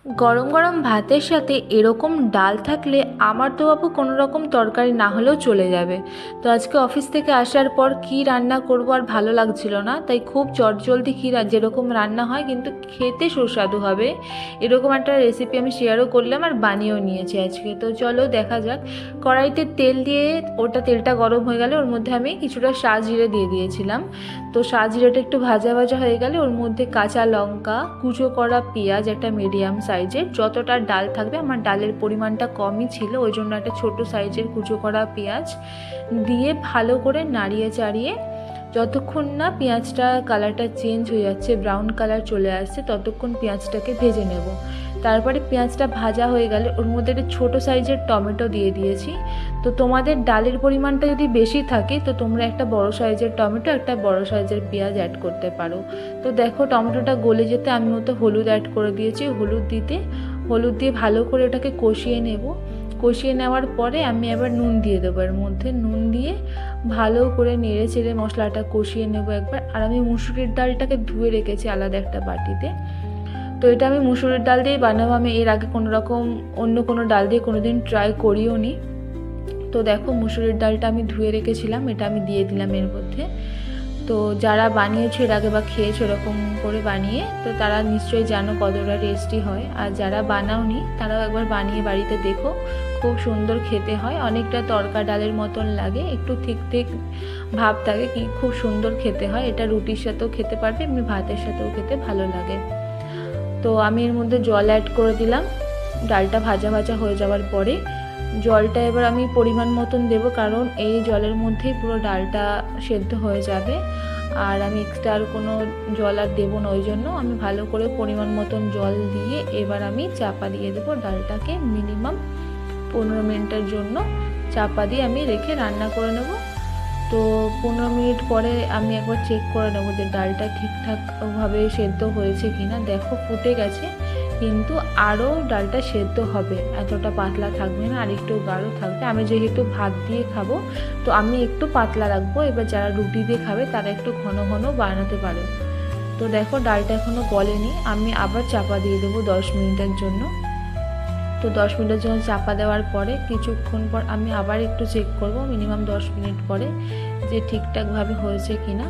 গরম গরম ভাতের সাথে এরকম ডাল থাকলে আমার তো বাবু কোনো রকম তরকারি না হলেও চলে যাবে। তো আজকে অফিস থেকে আসার পর কি রান্না করব আর ভালো লাগছিল না, তাই খুব চটজলদি যেরকম রান্না হয় কিন্তু খেতে সুস্বাদু হবে এরকম একটা রেসিপি আমি শেয়ারও করলাম আর বানিয়েও নিয়েছি আজকে। তো চলো দেখা যাক। কড়াইতে তেল দিয়ে তেলটা গরম হয়ে গেলে ওর মধ্যে আমি কিছুটা সাজিরে দিয়ে দিয়েছিলাম। তো সাজিরেটা একটু ভাজা ভাজা হয়ে গেলে ওর মধ্যে কাঁচা লঙ্কা, কুচো করা পেঁয়াজ একটা মিডিয়াম সাইজের, যতটা ডাল থাকবে, আমার ডালের পরিমাণটা কমই ছিল ওই জন্য একটা ছোট সাইজের কুচো করা পেঁয়াজ দিয়ে ভালো করে নাড়িয়ে চাড়িয়ে যতক্ষণ না পেঁয়াজটা কালারটা চেঞ্জ হয়ে যাচ্ছে, ব্রাউন কালার চলে আসছে, ততক্ষণ পেঁয়াজটাকে ভেজে নেব। তারপরে পেঁয়াজটা ভাজা হয়ে গেলে ওর মধ্যে একটা ছোটো সাইজের টমেটো দিয়ে দিয়েছি। তো তোমাদের ডালের পরিমাণটা যদি বেশি থাকে তো তোমরা একটা বড় সাইজের টমেটো, একটা বড় সাইজের পেঁয়াজ অ্যাড করতে পারো। তো দেখো টমেটোটা গলে যেতে আমি হলুদ অ্যাড করে দিয়েছি। হলুদ দিয়ে ভালো করে ওটাকে কষিয়ে নেব। কষিয়ে নেওয়ার পরে আমি আবার নুন দিয়ে দেবো, এর মধ্যে নুন দিয়ে ভালো করে নেড়ে চেড়ে মশলাটা কষিয়ে নেব একবার। আর আমি মুসুরির ডালটাকে ধুয়ে রেখেছি আলাদা একটা বাটিতে। তো এটা আমি মুসুরির ডাল দিয়েই বানাবো, আমি এর আগে অন্য কোনো ডাল দিয়ে কোনোদিন ট্রাই করিও নি। তো দেখো মুসুরির ডালটা আমি ধুয়ে রেখেছিলাম, এটা আমি দিয়ে দিলাম এর মধ্যে। তো যারা বানিয়েছো এর আগে বা খেয়েছো এরকম করে বানিয়ে, তো তারা নিশ্চয়ই জানো কতটা টেস্টি হয়। আর যারা বানাওনি তারাও একবার বানিয়ে বাড়িতে দেখো, খুব সুন্দর খেতে হয়। অনেকটা তড়কা ডালের মতন লাগে, একটু ঠিক ঠিক ভাব থাকে, কি খুব সুন্দর খেতে হয়। এটা রুটির সাথেও খেতে পারবে, এমনি ভাতের সাথেও খেতে ভালো লাগে। তো আমি এর মধ্যে জল অ্যাড করে দিলাম ডালটা ভাজা ভাজা হয়ে যাওয়ার পরে। জলটা এবার আমি পরিমাণ মতন দেবো, কারণ এই জলের মধ্যেই পুরো ডালটা সেদ্ধ হয়ে যাবে। আর আমি এক্সট্রা আর কোনো জল আর দেবো না, ওই জন্য আমি ভালো করে পরিমাণ মতন জল দিয়ে এবার আমি চাপা দিয়ে দেবো ডালটাকে। মিনিমাম 15 মিনিটের জন্য চাপা দিয়ে আমি রেখে রান্না করে নেব। তো 15 মিনিট পরে আমি একবার চেক করে নেবো যে ডালটা ঠিকঠাকভাবে সেদ্ধ হয়েছে কিনা। দেখো ফুটে গেছে, কিন্তু আরও ডালটা সেদ্ধ হবে, এতটা পাতলা থাকবে না, আর একটু গাঢ় থাকবে। আমি যেহেতু ভাত দিয়ে খাবো তো আমি একটু পাতলা রাখবো, এবার যারা রুটি দিয়ে খাবে তারা একটু ঘন ঘন বানাতে পারে। তো দেখো ডালটা এখনও গলেনি, আমি আবার চাপা দিয়ে দেবো 10 মিনিটের জন্য। তো 10 মিনিটের জন্য চাপা দেওয়ার পরে কিছুক্ষণ পর আমি আবার একটু চেক করব, মিনিমাম 10 মিনিট পরে, যে ঠিকঠাকভাবে হয়েছে কিনা।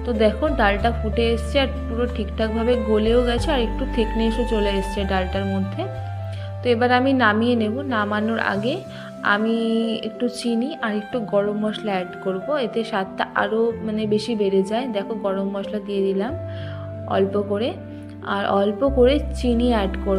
তো দেখো ডালটা ফুটে এসছে আর পুরো ঠিকঠাকভাবে গলেও গেছে, আর একটু থিকনেসও চলে এসছে ডালটার মধ্যে। তো এবার আমি নামিয়ে নেব। নামানোর আগে আমি একটু চিনি আর একটু গরম মশলা অ্যাড করব, এতে স্বাদটা আরও বেশি বেড়ে যায়। দেখো গরম মশলা দিয়ে দিলাম অল্প করে, আর অল্প করে চিনি অ্যাড করব।